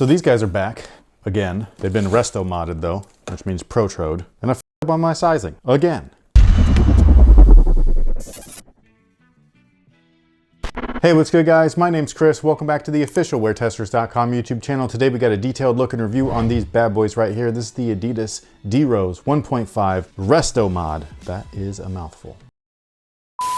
So these guys are back again. They've been Restomod though, which means pro-trode. And I f***ed up on my sizing again. Hey, what's good guys? My name's Chris. Welcome back to the official WearTesters.com YouTube channel. Today we got a detailed look and review on these bad boys right here. This is the Adidas D-Rose 1.5 Restomod. That is a mouthful.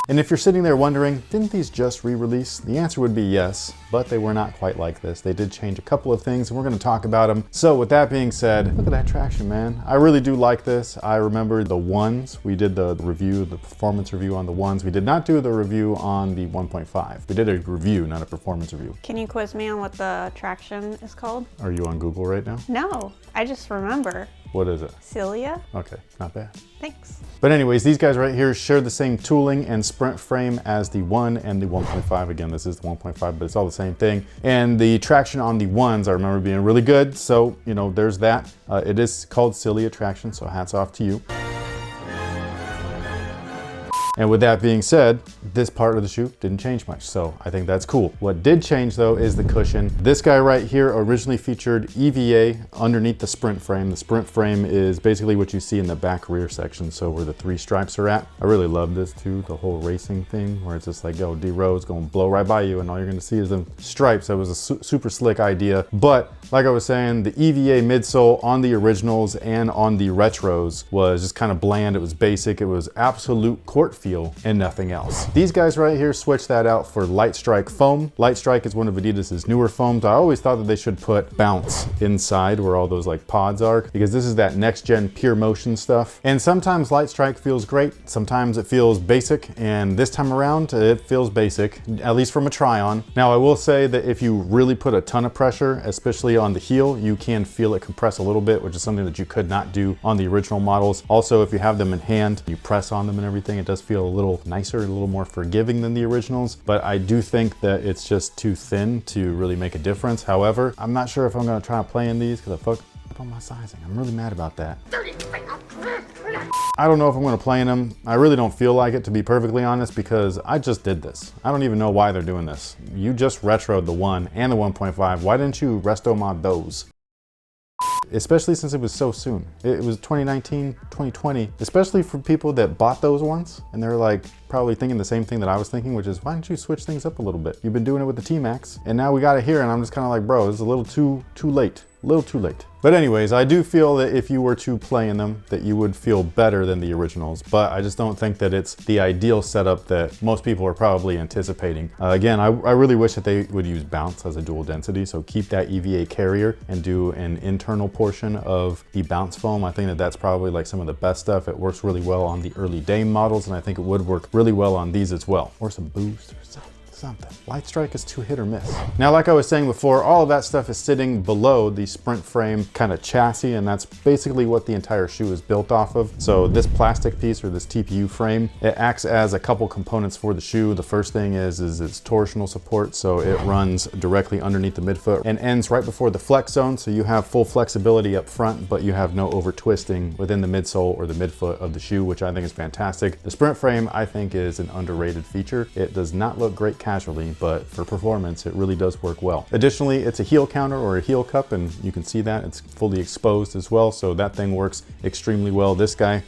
And if you're sitting there wondering, didn't these just re-release? The answer would be yes, but they were not quite like this. They did change a couple of things and we're gonna talk about them. So with that being said, look at that traction, man. I really do like this. I remember the ones. We did the review, the performance review on the ones. We did not do the review on the 1.5. We did a review, not a performance review. Can you quiz me on what the traction is called? Are you on Google right now? No, I just remember. What is it? Cilia? Okay, not bad. Thanks. But anyways, these guys right here share the same tooling and sprint frame as the 1 and the 1.5. Again, this is the 1.5, but it's all the same thing. And the traction on the ones, I remember being really good. So, you know, there's that. It is called Cilia traction, so hats off to you. And with that being said, this part of the shoe didn't change much, so I think that's cool. What did change though is the cushion. This guy right here originally featured EVA underneath the sprint frame. The sprint frame is basically what you see in the back rear section, so where the 3 stripes are at. I really love this too, the whole racing thing, where it's just like, yo, D-Rose gonna blow right by you and all you're gonna see is the stripes. That was a super slick idea. But like I was saying, the EVA midsole on the originals and on the retros was just kind of bland. It was basic. It was absolute court feel and nothing else. These guys right here switched that out for Light Strike foam. Light Strike is one of Adidas's newer foams. I always thought that they should put bounce inside where all those like pods are, because this is that next gen pure motion stuff. And sometimes Light Strike feels great. Sometimes it feels basic. And this time around, it feels basic, at least from a try on. Now I will say that if you really put a ton of pressure, especially on the heel, you can feel it compress a little bit, which is something that you could not do on the original models. Also, if you have them in hand, you press on them and everything, it does feel a little nicer, a little more forgiving than the originals, but I do think that it's just too thin to really make a difference. However, I'm not sure if I'm gonna try to play in these because I fucked up on my sizing. I'm really mad about that. I don't know if I'm gonna play in them. I really don't feel like it, to be perfectly honest, because I just did this. I don't even know why they're doing this. You just retroed the 1 and the 1.5. Why didn't you Restomod those? Especially since it was so soon. It was 2019, 2020, especially for people that bought those ones and they're like probably thinking the same thing that I was thinking, which is, why don't you switch things up a little bit? You've been doing it with the T-Max and now we got it here and I'm just kind of like, bro, this is a little too late. A little too late. But anyways, I do feel that if you were to play in them, that you would feel better than the originals, but I just don't think that it's the ideal setup that most people are probably anticipating. Again, I really wish that they would use bounce as a dual density, so keep that EVA carrier and do an internal portion of the bounce foam. I think that that's probably like some of the best stuff. It works really well on the early Dame models, and I think it would work really well on these as well. Or some boost or something. Light Strike is too hit or miss. Now, like I was saying before, all of that stuff is sitting below the sprint frame kind of chassis, and that's basically what the entire shoe is built off of. So this plastic piece, or this TPU frame, it acts as a couple components for the shoe. The first thing is its torsional support. So it runs directly underneath the midfoot and ends right before the flex zone. So you have full flexibility up front, but you have no over twisting within the midsole or the midfoot of the shoe, which I think is fantastic. The sprint frame, I think, is an underrated feature. It does not look great casually, but for performance, it really does work well. Additionally, it's a heel counter or a heel cup, and you can see that it's fully exposed as well. So that thing works extremely well. This guy,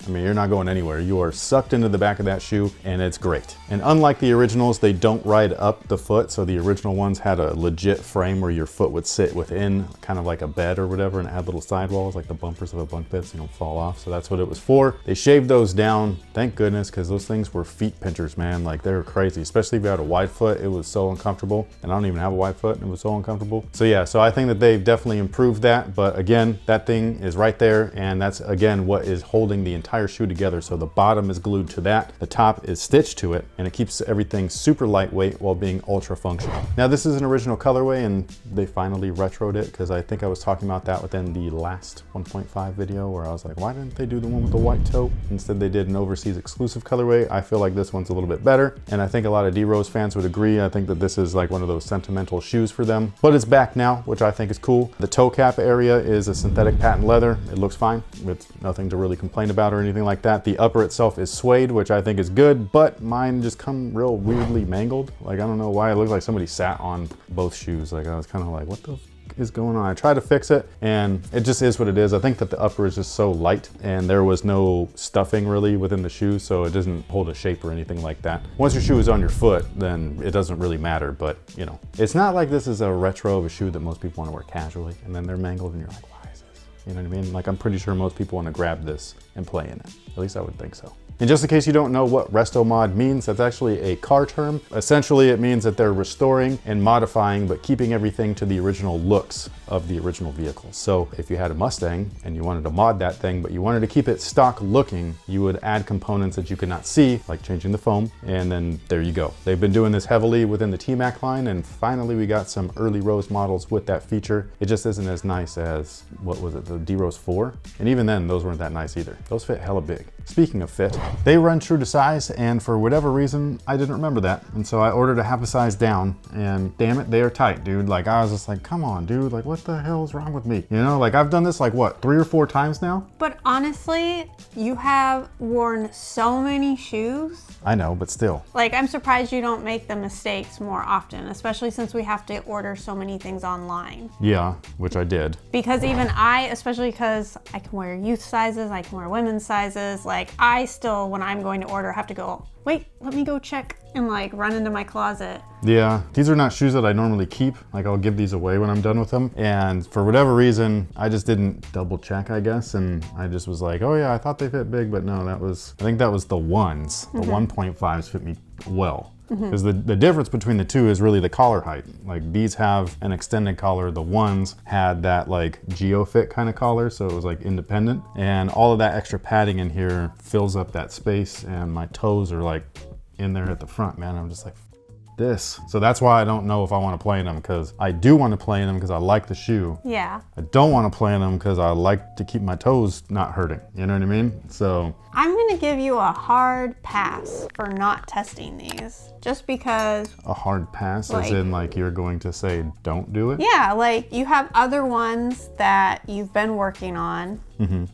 I mean, you're not going anywhere. You are sucked into the back of that shoe and it's great. And unlike the originals, they don't ride up the foot. So the original ones had a legit frame where your foot would sit within kind of like a bed or whatever, and it had little sidewalls like the bumpers of a bunk bed so you don't fall off. So that's what it was for. They shaved those down, thank goodness, because those things were feet pinchers, man. Like, they were crazy, especially if you had a wide foot. It was so uncomfortable, and I don't even have a wide foot and it was so uncomfortable. So yeah, so I think that they've definitely improved that. But again, that thing is right there, and that's again what is holding the entire shoe together. So the bottom is glued to that, the top is stitched to it, and it keeps everything super lightweight while being ultra functional. Now, this is an original colorway and they finally retroed it, because I think I was talking about that within the last 1.5 video where I was like, why didn't they do the one with the white toe? Instead they did an overseas exclusive colorway. I feel like this one's a little bit better, and I think a lot of D-Rose fans would agree. I think that this is like one of those sentimental shoes for them, but it's back now, which I think is cool. The toe cap area is a synthetic patent leather. It looks fine. It's nothing to really complain about or anything like that. The upper itself is suede, which I think is good, but mine just come real weirdly mangled. Like, I don't know why. It looked like somebody sat on both shoes. Like, I was kind of like, what the f is going on? I tried to fix it and it just is what it is. I think that the upper is just so light and there was no stuffing really within the shoe, so it doesn't hold a shape or anything like that. Once your shoe is on your foot, then it doesn't really matter, but you know, it's not like this is a retro of a shoe that most people want to wear casually and then they're mangled and you're like, why is this? You know what I mean? Like, I'm pretty sure most people want to grab this and play in it. At least I would think so. And just in case you don't know what Restomod means, that's actually a car term. Essentially, it means that they're restoring and modifying, but keeping everything to the original looks of the original vehicle. So if you had a Mustang and you wanted to mod that thing, but you wanted to keep it stock looking, you would add components that you could not see, like changing the foam, and then there you go. They've been doing this heavily within the T-Mac line, and finally we got some early Rose models with that feature. It just isn't as nice as, what was it, the D-Rose 4? And even then, those weren't that nice either. Those fit hella big. Speaking of fit, they run true to size, and for whatever reason, I didn't remember that. And so I ordered a half a size down, and damn it, they are tight, dude. Like, I was just like, come on, dude, like, what the hell is wrong with me? You know, like, I've done this like, what, 3 or 4 times now? But honestly, you have worn so many shoes. I know, but still. Like, I'm surprised you don't make the mistakes more often, especially since we have to order so many things online. Yeah, which I did. Because even I, especially because I can wear youth sizes, I can wear women's sizes, like, I still, when I'm going to order, have to go, wait, let me go check, and like run into my closet. Yeah, these are not shoes that I normally keep. Like, I'll give these away when I'm done with them. And for whatever reason, I just didn't double check, I guess. And I just was like, oh yeah, I thought they fit big, but no, I think that was the ones. The 1.5s fit me well. Because the difference between the two is really the collar height. Like, these have an extended collar. The ones had that like geo-fit kind of collar, so it was like independent. And all of that extra padding in here fills up that space, and my toes are like in there at the front, man. I'm just like, this. So that's why I don't know if I want to play in them, because I do want to play in them because I like the shoe. Yeah. I don't want to play in them because I like to keep my toes not hurting. You know what I mean? So I'm gonna give you a hard pass for not testing these, just because. A hard pass, like, as in like you're going to say don't do it? Yeah, like you have other ones that you've been working on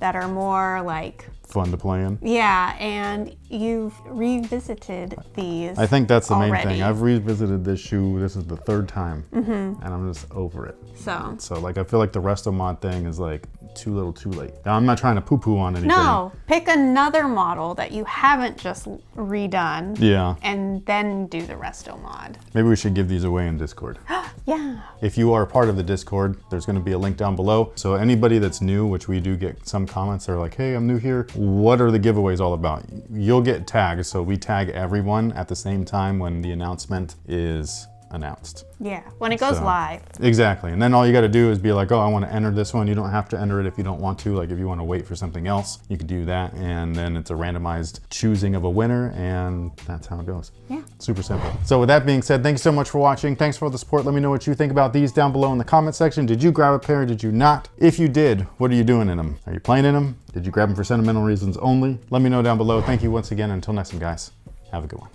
that are more like fun to play in. Yeah, and you've revisited these. I think that's the main already. thing. I've revisited this shoe. This is the 3rd time, and I'm just over it. So like, I feel like the Restomod thing is like too little, too late. Now, I'm not trying to poo-poo on anything. no, pick another model that you haven't just redone. Yeah. And then do the Restomod. Maybe we should give these away in Discord. Yeah. If you are part of the Discord, there's going to be a link down below. So anybody that's new, which we do get some comments, they're like, hey, I'm new here. What are the giveaways all about? You'll get tagged. So we tag everyone at the same time when the announcement is announced. Yeah, when it goes live. Exactly. And then all you got to do is be like, oh, I want to enter this one. You don't have to enter it if you don't want to. Like, if you want to wait for something else, you could do that. And then it's a randomized choosing of a winner, and that's how it goes. Yeah. Super simple. So with that being said, thank you so much for watching. Thanks for all the support. Let me know what you think about these down below in the comment section. Did you grab a pair? Did you not? If you did, what are you doing in them? Are you playing in them? Did you grab them for sentimental reasons only? Let me know down below. Thank you once again. Until next time, guys, have a good one.